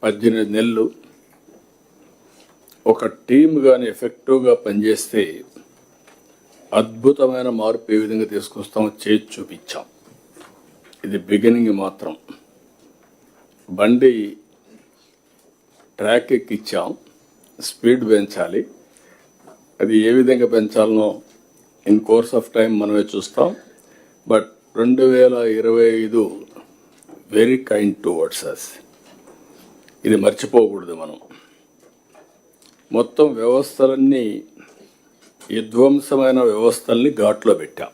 18 నెలలు ఒక టీం కానీ ఎఫెక్టివ్గా పనిచేస్తే అద్భుతమైన మార్పు ఏ విధంగా తీసుకొస్తామో చేసి చూపించాం. ఇది బిగినింగ్ మాత్రం. బండి ట్రాక్ ఎక్కిచ్చాం, స్పీడ్ పెంచాలి. అది ఏ విధంగా పెంచాలనో ఇన్ కోర్స్ ఆఫ్ టైం మనమే చూస్తాం. But 2025 very kind towards us. ఇది మర్చిపోకూడదు మనం. మొత్తం వ్యవస్థలన్నీ విధ్వంసమైన వ్యవస్థల్ని ఘాట్లో పెట్టాం.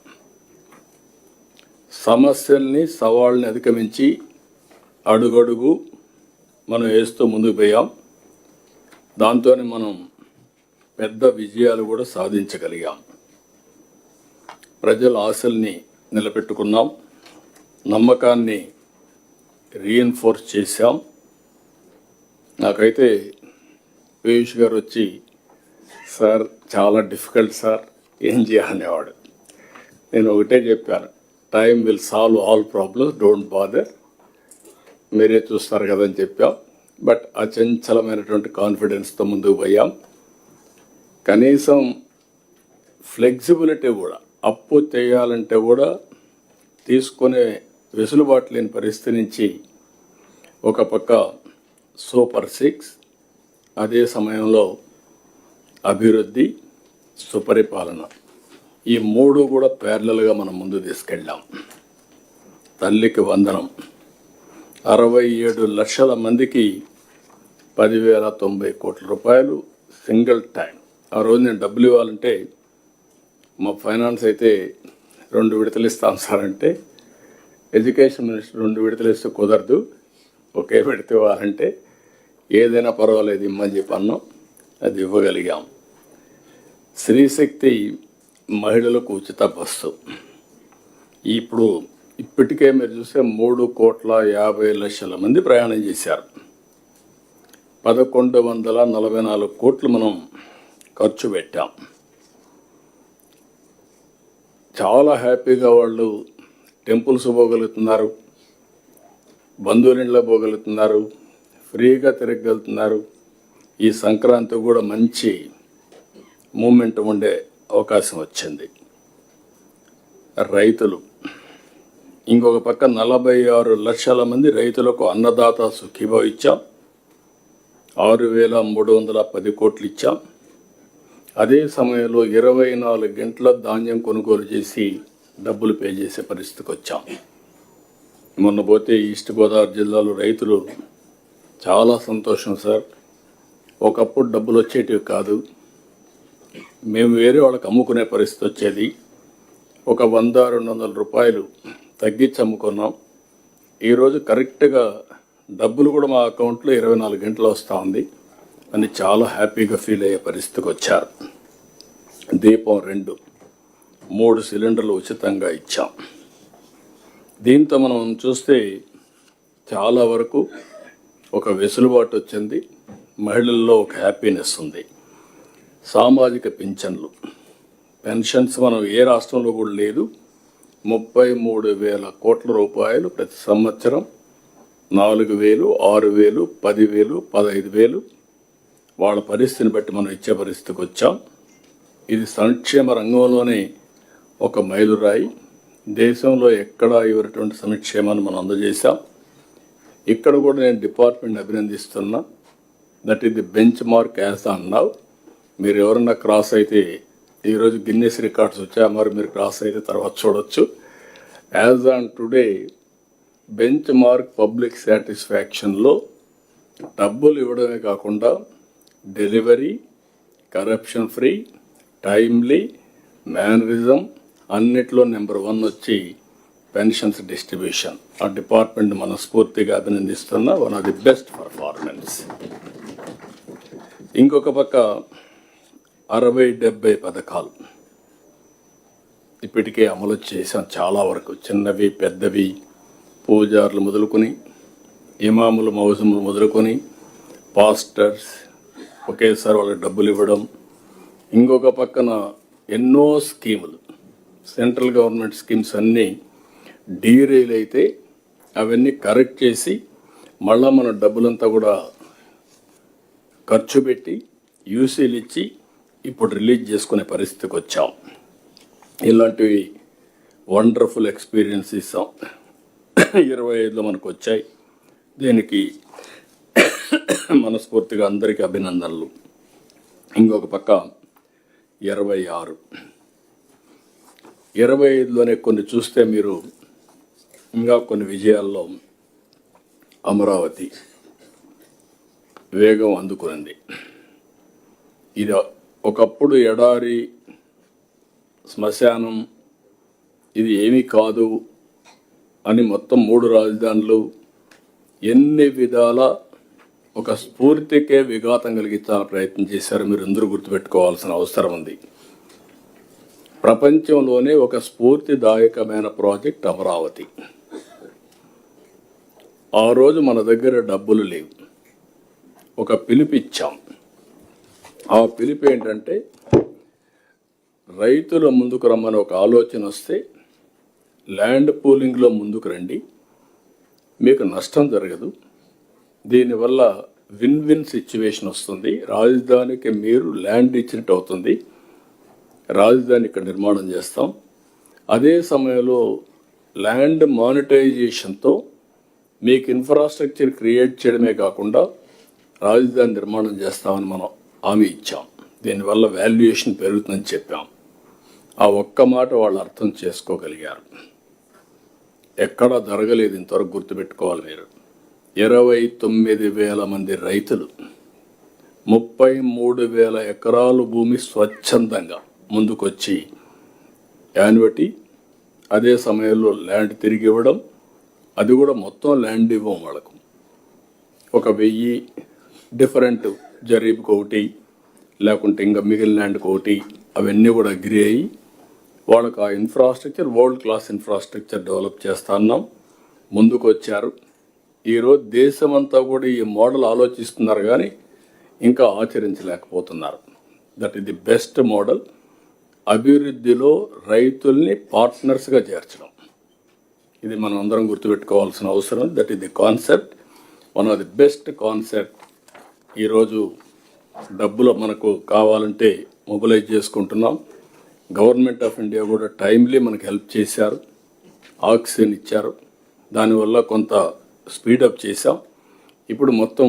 సమస్యల్ని సవాళ్ళని అధిగమించి అడుగడుగు మనం వేస్తూ ముందుకు పోయాం. దాంతోనే మనం పెద్ద విజయాలు కూడా సాధించగలిగాం. ప్రజల ఆశల్ని నిలబెట్టుకున్నాం, నమ్మకాన్ని రీఎన్ఫోర్స్ చేశాం. నాకైతే పీయూష్ గారు వచ్చి, సార్ చాలా డిఫికల్ట్ సార్, ఏం చేయాలనేవాడు. నేను ఒకటే చెప్పాను, time will solve all problems, don't bother, మీరే చూస్తారు కదని చెప్పాం. బట్ అచంచలమైనటువంటి కాన్ఫిడెన్స్తో ముందుకు పోయాం. కనీసం ఫ్లెక్సిబిలిటీ కూడా, అప్పు చేయాలంటే కూడా తీసుకునే వెసులుబాటు లేని పరిస్థితి నుంచి ఒక పక్క సూపర్ 6, అదే సమయంలో అభివృద్ధి, సుపరిపాలన, ఈ మూడు కూడా ప్యారలల్గా మనం ముందు తీసుకెళ్ళాం. తల్లికి వందనం. 67 లక్షల మందికి 10,090 కోట్ల రూపాయలు సింగిల్ టైం. ఆ రోజు నేను డబ్బులు ఇవ్వాలంటే మా ఫైనాన్స్ అయితే 2 విడతలు ఇస్తాం సార్ అంటే, ఎడ్యుకేషన్ మినిస్టర్ 2 విడతలు ఇస్తే కుదరదు, ఒకే విడత ఇవ్వాలంటే ఏదైనా పర్వాలేదు ఇమ్మని చెప్పి అన్నాం. అది ఇవ్వగలిగాం. స్త్రీశక్తి మహిళలకు ఉచిత బస్సు. ఇప్పటికే మీరు చూస్తే 3,50,00,000 మంది ప్రయాణం చేశారు. 1,144 కోట్లు మనం ఖర్చు పెట్టాం. చాలా హ్యాపీగా వాళ్ళు టెంపుల్స్ పోగలుగుతున్నారు, బంధువులింట్లో పోగలుగుతున్నారు, ఫ్రీగా తిరగలుగుతున్నారు. ఈ సంక్రాంతి కూడా మంచి మూమెంట్ ఉండే అవకాశం వచ్చింది. రైతులు ఇంకొక పక్క 46 లక్షల మంది రైతులకు అన్నదాత సుఖీభావ ఇచ్చాం. 6,310 కోట్లు ఇచ్చాం. అదే సమయంలో 24 గంటల ధాన్యం కొనుగోలు చేసి డబ్బులు పే చేసే పరిస్థితికి వచ్చాం. మొన్న పోతే ఈస్ట్ గోదావరి జిల్లాలో రైతులు చాలా సంతోషం సార్, ఒకప్పుడు డబ్బులు వచ్చేటివి కాదు, మేము వేరే వాళ్ళకి అమ్ముకునే పరిస్థితి వచ్చేది, ఒక 100-200 రూపాయలు తగ్గించి అమ్ముకున్నాం. ఈరోజు కరెక్ట్గా డబ్బులు కూడా మా అకౌంట్లో 24 గంటలు వస్తూ ఉంది అని చాలా హ్యాపీగా ఫీల్ అయ్యే పరిస్థితికి వచ్చారు. దీపం 2, 3 సిలిండర్లు ఉచితంగా ఇచ్చాం. దీంతో మనం చూస్తే చాలా వరకు ఒక వెసులుబాటు వచ్చింది, మహిళల్లో ఒక హ్యాపీనెస్ ఉంది. సామాజిక పింఛన్లు, పెన్షన్స్ మనం ఏ రాష్ట్రంలో కూడా లేదు. 33,000 కోట్ల రూపాయలు ప్రతి సంవత్సరం, 4,000, 6,000, 10,000, 15,000 వాళ్ళ పరిస్థితిని బట్టి మనం ఇచ్చే పరిస్థితికి వచ్చాం. ఇది సంక్షేమ రంగంలోనే ఒక మైలురాయి. దేశంలో ఎక్కడా ఇవ్వనటువంటి సంక్షేమాన్ని మనం అందజేశాం. ఇక్కడ కూడా నేను డిపార్ట్మెంట్ అభినందిస్తున్నా. That is the benchmark as on now. మీరు ఎవరన్నా క్రాస్ అయితే, ఈరోజు గిన్నెస్ రికార్డ్స్ వచ్చా, మరి మీరు క్రాస్ అయితే తర్వాత చూడొచ్చు. As on today benchmark public సాటిస్ఫాక్షన్లో డబ్బులు ఇవ్వడమే కాకుండా delivery, corruption free, timely, mannerism అన్నిట్లో నెంబర్ 1 వచ్చి పెన్షన్స్ డిస్ట్రిబ్యూషన్. ఆ డిపార్ట్మెంట్ మనస్ఫూర్తిగా అభినందిస్తున్న one of the best performance. ఇంకొక పక్క 60-70 పథకాలు ఇప్పటికే అమలు చేశాం. చాలా వరకు చిన్నవి పెద్దవి, పూజారులు మొదలుకొని, ఇమాములు మౌజములు మొదలుకొని, పాస్టర్స్ ఒకేసారి వాళ్ళకి డబ్బులు ఇవ్వడం. ఇంకొక పక్కన ఎన్నో స్కీములు, సెంట్రల్ గవర్నమెంట్ స్కీమ్స్ అన్నీ డీరైల్ అయితే అవన్నీ కరెక్ట్ చేసి మళ్ళా మన డబ్బులంతా కూడా ఖర్చు పెట్టి యూసీలు ఇచ్చి ఇప్పుడు రిలీజ్ చేసుకునే పరిస్థితికి వచ్చాం. ఇలాంటివి వండర్ఫుల్ ఎక్స్పీరియన్స్ ఇస్తాం. 25లో మనకు వచ్చాయి. దీనికి మనస్ఫూర్తిగా అందరికీ అభినందనలు. ఇంకొక పక్క 26, 25లోనే కొన్ని చూస్తే మీరు ఇంకా కొన్ని విజయాల్లో అమరావతి వేగం అందుకునింది. ఇది ఒకప్పుడు ఎడారి శ్మశానం, ఇది ఏమీ కాదు అని మొత్తం 3 రాజధానులు ఎన్ని విధాల ఒక స్ఫూర్తికే విఘాతం కలిగించాలని ప్రయత్నం చేశారు. మీరు అందరూ గుర్తుపెట్టుకోవాల్సిన అవసరం ఉంది. ప్రపంచంలోనే ఒక స్ఫూర్తిదాయకమైన ప్రాజెక్ట్ అమరావతి. ఆ రోజు మన దగ్గర డబ్బులు లేవు, ఒక పిలుపిచ్చాం. ఆ పిలుపు ఏంటంటే రైతుల ముందుకు రమ్మని ఒక ఆలోచన వస్తే ల్యాండ్ పూలింగ్లో ముందుకు రండి, మీకు నష్టం జరగదు, దీనివల్ల విన్ విన్ సిచ్యువేషన్ వస్తుంది, రాజధానికి మీరు ల్యాండ్ ఇచ్చినట్టు అవుతుంది, రాజధాని ఇక్కడ నిర్మాణం చేస్తాం, అదే సమయంలో ల్యాండ్ మానిటైజేషన్తో మీకు ఇన్ఫ్రాస్ట్రక్చర్ క్రియేట్ చేయడమే కాకుండా రాజధాని నిర్మాణం చేస్తామని మనం హామీ ఇచ్చాం. దీనివల్ల వాల్యుయేషన్ పెరుగుతుందని చెప్పాం. ఆ ఒక్క మాట వాళ్ళు అర్థం చేసుకోగలిగారు. ఎక్కడా జరగలేదు ఇంతవరకు, గుర్తుపెట్టుకోవాలి మీరు. 29,000 మంది రైతులు 33,000 ఎకరాలు భూమి స్వచ్ఛందంగా ముందుకొచ్చి యాన్యుటీ, అదే సమయంలో ల్యాండ్ తిరిగి ఇవ్వడం, అది కూడా మొత్తం ల్యాండ్ ఇవ్వం వాళ్ళకు. 1,000 డిఫరెంట్ జరీబ్కి ఒకటి, లేకుంటే ఇంకా మిగిలిన ల్యాండ్కి ఒకటి, అవన్నీ కూడా అగ్రి అయ్యి వాళ్ళకు ఆ infrastructure world class infrastructure develop చేస్తా ఉన్నాం. ముందుకు వచ్చారు. ఈరోజు దేశమంతా కూడా ఈ మోడల్ ఆలోచిస్తున్నారు కానీ ఇంకా ఆచరించలేకపోతున్నారు. That is the best model. అభివృద్ధిలో రైతుల్ని పార్ట్నర్స్గా చేర్చడం, ఇది మనం అందరం గుర్తుపెట్టుకోవాల్సిన అవసరం. That is the concept, one of the best concept. ఈరోజు డబ్బులు మనకు కావాలంటే మొబిలైజ్ చేసుకుంటున్నాం. గవర్నమెంట్ ఆఫ్ ఇండియా కూడా టైమ్లీ మనకు హెల్ప్ చేశారు, ఆక్సిజన్ ఇచ్చారు, దానివల్ల కొంత స్పీడప్ చేశాం. ఇప్పుడు మొత్తం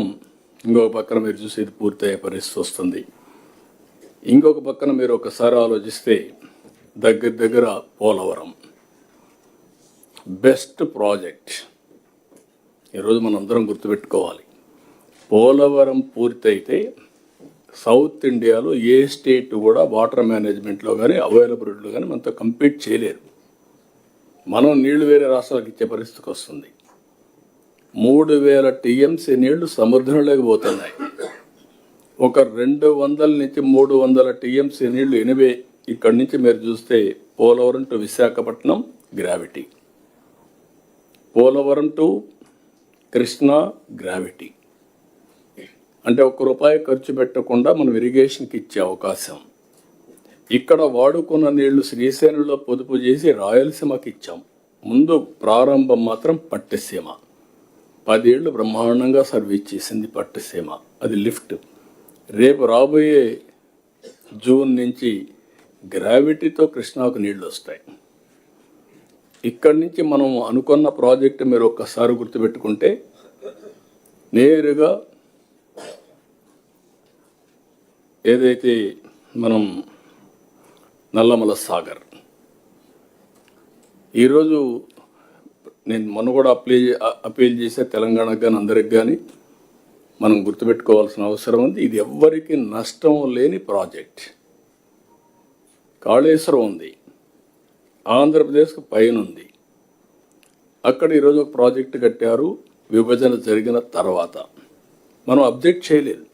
ఇంకొక పక్కన మీరు చూసేది పూర్తయ్యే పరిస్థితి వస్తుంది. ఇంకొక పక్కన మీరు ఒకసారి ఆలోచిస్తే దగ్గర పోలవరం బెస్ట్ ప్రాజెక్ట్. ఈరోజు మనం అందరం గుర్తుపెట్టుకోవాలి, పోలవరం పూర్తయితే సౌత్ ఇండియాలో ఏ స్టేట్ కూడా వాటర్ మేనేజ్మెంట్లో కానీ అవైలబిలిటీలో కానీ మనతో కంపీట్ చేయలేరు. మనం నీళ్లు వేరే రాష్ట్రాలకు ఇచ్చే పరిస్థితికి వస్తుంది. 3,000 టీఎంసీ నీళ్లు సముద్రంలోకి పోతున్నాయి. ఒక 200 నుంచి 300 టీఎంసీ నీళ్లు 80 ఇక్కడి నుంచి మీరు చూస్తే Polavaram to Visakhapatnam gravity, Polavaram to Krishna gravity. అంటే ₹1 ఖర్చు పెట్టకుండా మనం ఇరిగేషన్కి ఇచ్చే అవకాశం. ఇక్కడ వాడుకున్న నీళ్లు శ్రీశైలంలో పొదుపు చేసి రాయలసీమకి ఇచ్చాం. ముందు ప్రారంభం మాత్రం పట్టిసీమ 10 ఏళ్ళు బ్రహ్మాండంగా సర్వీస్ చేసింది పట్టిసీమ, అది లిఫ్ట్. రేపు రాబోయే జూన్ నుంచి గ్రావిటీతో కృష్ణాకు నీళ్లు వస్తాయి. ఇక్కడి నుంచి మనం అనుకున్న ప్రాజెక్టు మీరు ఒక్కసారి గుర్తుపెట్టుకుంటే నేరుగా ఏదైతే మనం నల్లమల సాగర్, ఈరోజు నేను మొన్న కూడా అపీల్ చేసే తెలంగాణకు కానీ అందరికి కానీ మనం గుర్తుపెట్టుకోవాల్సిన అవసరం ఉంది. ఇది ఎవ్వరికి నష్టం లేని ప్రాజెక్ట్. కాళేశ్వరం ఉంది, ఆంధ్రప్రదేశ్కు పైన ఉంది. అక్కడ ఈరోజు ఒక ప్రాజెక్టు కట్టారు, విభజన జరిగిన తర్వాత మనం అబ్జెక్ట్ చేయలేదు.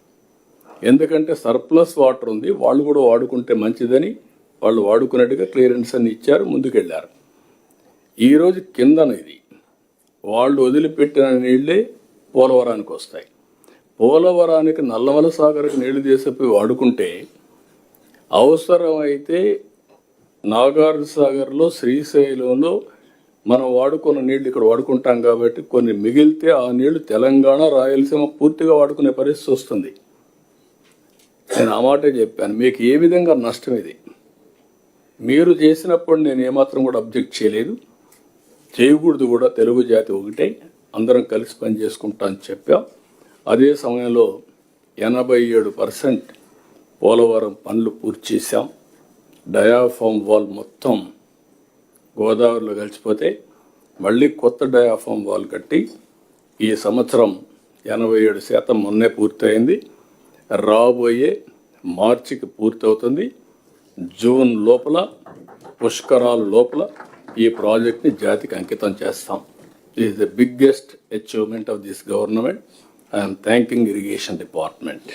ఎందుకంటే సర్ప్లస్ వాటర్ ఉంది, వాళ్ళు కూడా వాడుకుంటే మంచిదని వాళ్ళు వాడుకున్నట్టుగా క్లియరెన్స్ అని ఇచ్చారు, ముందుకెళ్ళారు. ఈరోజు కిందన ఇది వాళ్ళు వదిలిపెట్టిన నీళ్ళే పోలవరానికి వస్తాయి. పోలవరానికి నల్లమల సాగర్కి నీళ్లు తీసిపోయి వాడుకుంటే అవసరమైతే నాగార్జున సాగర్లో శ్రీశైలంలో మనం వాడుకున్న నీళ్లు ఇక్కడ వాడుకుంటాం కాబట్టి కొన్ని మిగిలితే ఆ నీళ్లు తెలంగాణ రాయలసీమ పూర్తిగా వాడుకునే పరిస్థితి వస్తుంది. నేను ఆ మాటే చెప్పాను. మీకు ఏ విధంగా నష్టం ఇది? మీరు చేసినప్పుడు నేను ఏమాత్రం కూడా అబ్జెక్ట్ చేయలేదు, చేయకూడదు కూడా. తెలుగు జాతి ఒకటే, అందరం కలిసి పని చేసుకుంటా అని చెప్పాం. అదే సమయంలో 87% పోలవరం పనులు పూర్తి చేశాం. డయాఫామ్ వాల్ మొత్తం గోదావరిలో కలిసిపోతే మళ్ళీ కొత్త డయాఫామ్ వాల్ కట్టి ఈ సంవత్సరం 87% మొన్నే పూర్తయింది. రాబోయే మార్చికి పూర్తవుతుంది. జూన్ లోపల, పుష్కరాల లోపల ఈ ప్రాజెక్ట్ని జాతికి అంకితం చేస్తాం. It is the biggest achievement of this government. I am thanking Irrigation Department.